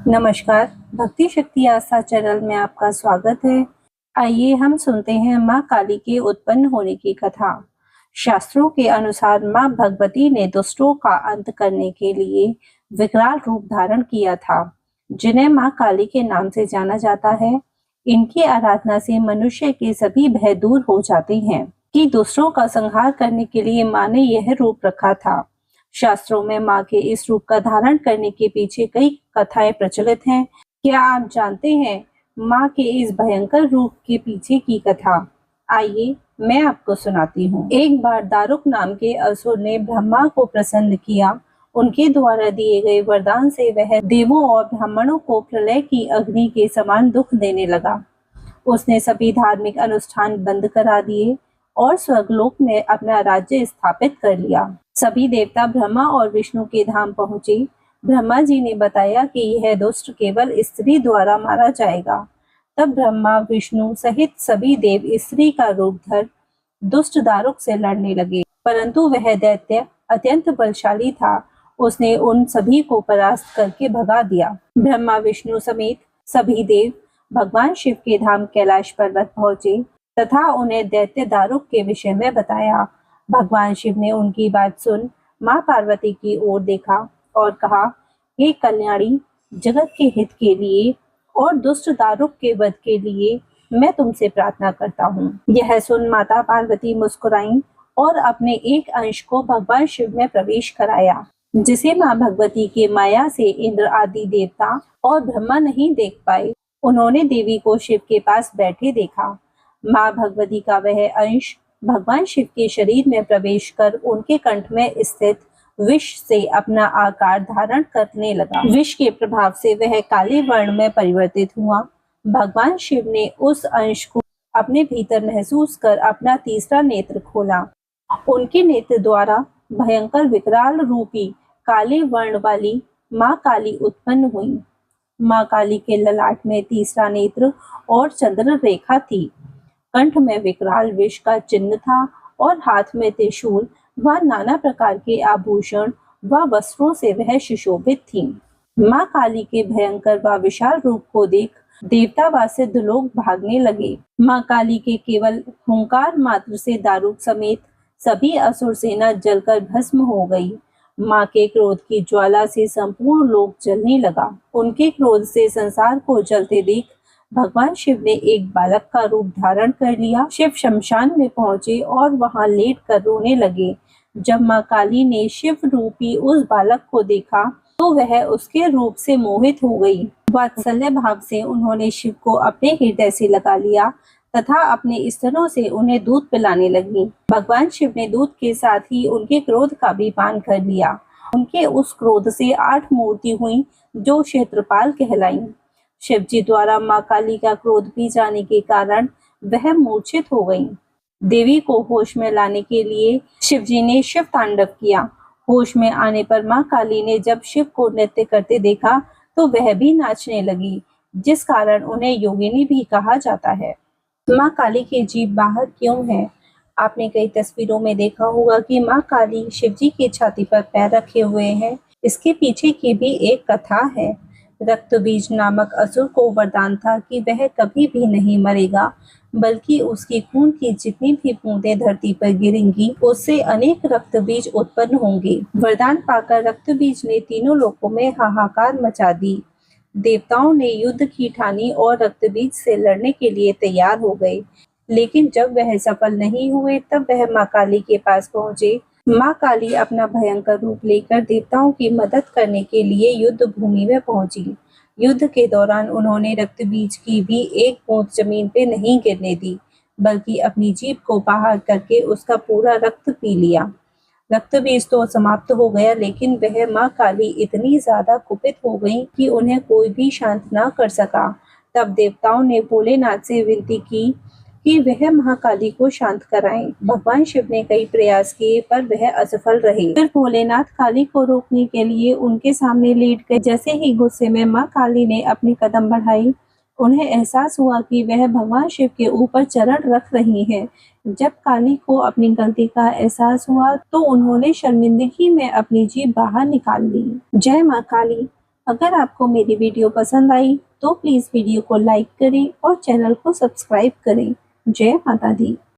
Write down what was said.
नमस्कार, भक्ति शक्ति आस्था चैनल में आपका स्वागत है। आइए हम सुनते हैं माँ काली के उत्पन्न होने की कथा। शास्त्रों के अनुसार माँ भगवती ने दुष्टों का अंत करने के लिए विकराल रूप धारण किया था, जिन्हें माँ काली के नाम से जाना जाता है। इनकी आराधना से मनुष्य के सभी भय दूर हो जाते हैं कि दुष्टों का संहार करने के लिए माँ ने यह रूप रखा था। शास्त्रों में माँ के इस रूप का धारण करने के पीछे कई कथाएं प्रचलित हैं। क्या आप जानते हैं माँ के इस भयंकर रूप के पीछे की कथा? आइए मैं आपको सुनाती हूँ। एक बार दारुक नाम के असुर ने ब्रह्मा को प्रसन्न किया। उनके द्वारा दिए गए वरदान से वह देवों और ब्राह्मणों को प्रलय की अग्नि के समान दुख देने लगा। उसने सभी धार्मिक अनुष्ठान बंद करा दिए और स्वर्गलोक में अपना राज्य स्थापित कर लिया। सभी देवता ब्रह्मा और विष्णु के धाम पहुंचे। ब्रह्मा जी ने बताया कि यह दुष्ट केवल स्त्री द्वारा मारा जाएगा। तब ब्रह्मा विष्णु सहित सभी देव स्त्री का रूप धर दुष्ट दारुक से लड़ने लगे, परंतु वह दैत्य अत्यंत बलशाली था। उसने उन सभी को परास्त करके भगा दिया। ब्रह्मा विष्णु समेत सभी देव भगवान शिव के धाम कैलाश पर्वत पहुंचे तथा उन्हें दैत्य दारुक के विषय में बताया। भगवान शिव ने उनकी बात सुन माँ पार्वती की ओर देखा और कहा, हे कल्याणी, जगत के हित के लिए और दुष्ट दारुक के वध के लिए मैं तुमसे प्रार्थना करता हूँ। यह सुन माता पार्वती मुस्कुराईं और अपने एक अंश को भगवान शिव में प्रवेश कराया, जिसे माँ भगवती के माया से इंद्र आदि देवता और ब्रह्मा नहीं देख पाए। उन्होंने देवी को शिव के पास बैठे देखा। माँ भगवती का वह अंश भगवान शिव के शरीर में प्रवेश कर उनके कंठ में स्थित विष से अपना आकार धारण करने लगा। विष के प्रभाव से वह काले वर्ण में परिवर्तित हुआ। भगवान शिव ने उस अंश को अपने भीतर महसूस कर अपना तीसरा नेत्र खोला। उनके नेत्र द्वारा भयंकर विकराल रूपी काले वर्ण वाली माँ काली उत्पन्न हुई। माँ काली के ललाट में तीसरा नेत्र और चंद्र रेखा थी। कंठ में विकराल विष का चिन्ह था और हाथ में त्रिशूल व नाना प्रकार के आभूषण व वस्त्रों से वह सुशोभित थी। माँ काली के भयंकर व विशाल रूप को देख देवता व सिद्ध लोग भागने लगे। माँ काली के केवल हुंकार मात्र से दारुक समेत सभी असुर सेना जलकर भस्म हो गई। माँ के क्रोध की ज्वाला से संपूर्ण लोक जलने लगा। उनके क्रोध से संसार को जलते देख भगवान शिव ने एक बालक का रूप धारण कर लिया। शिव शमशान में पहुंचे और वहां लेट कर रोने लगे। जब माँ काली ने शिव रूपी उस बालक को देखा तो वह उसके रूप से मोहित हो गई। वात्सल्य भाव से उन्होंने शिव को अपने हृदय से लगा लिया तथा अपने स्तनों से उन्हें दूध पिलाने लगी। भगवान शिव ने दूध के साथ ही उनके क्रोध का भी पान कर लिया। उनके उस क्रोध से 8 मूर्ति हुई जो क्षेत्रपाल कहलाईं। शिव जी द्वारा माँ काली का क्रोध पी जाने के कारण वह मूर्छित हो गईं। देवी को होश में लाने के लिए शिव जी ने शिव तांडव किया। होश में आने पर माँ काली ने जब शिव को नृत्य करते देखा तो वह भी नाचने लगी, जिस कारण उन्हें योगिनी भी कहा जाता है। माँ काली की जीभ बाहर क्यों है? आपने कई तस्वीरों में देखा होगा कि माँ काली शिव जी की छाती पर पैर रखे हुए हैं। इसके पीछे की भी एक कथा है। रक्तबीज नामक असुर को वरदान था कि वह कभी भी नहीं मरेगा, बल्कि उसकी खून की जितनी भी बूंदें धरती पर गिरेंगी उससे अनेक रक्तबीज उत्पन्न होंगे। वरदान पाकर रक्तबीज ने तीनों लोकों में हाहाकार मचा दी। देवताओं ने युद्ध की ठानी और रक्तबीज से लड़ने के लिए तैयार हो गए, लेकिन जब वह सफल नहीं हुए तब वह माँ काली के पास पहुंचे। माँ काली अपना भयंकर रूप लेकर देवताओं की मदद करने के लिए युद्ध भूमि में पहुंची। युद्ध के दौरान उन्होंने रक्तबीज की भी एक बूंद जमीन पे नहीं गिरने दी, बल्कि अपनी जीभ को बाहर करके उसका पूरा रक्त पी लिया। रक्तबीज तो समाप्त हो गया, लेकिन वह माँ काली इतनी ज्यादा कुपित हो गई कि उन्हें कोई भी शांत न कर सका। तब देवताओं ने भोलेनाथ से विनती की कि वह महाकाली को शांत कराएं। भगवान शिव ने कई प्रयास किए पर वह असफल रहे। फिर भोलेनाथ काली को रोकने के लिए उनके सामने लेट गए। जैसे ही गुस्से में माँ काली ने अपनी कदम बढ़ाई, उन्हें एहसास हुआ कि वह भगवान शिव के ऊपर चरण रख रही हैं। जब काली को अपनी गलती का एहसास हुआ तो उन्होंने शर्मिंदगी में अपनी जीभ बाहर निकाल ली। जय माँ काली। अगर आपको मेरी वीडियो पसंद आई तो प्लीज़ वीडियो को लाइक करें और चैनल को सब्सक्राइब करें। जय माता दी।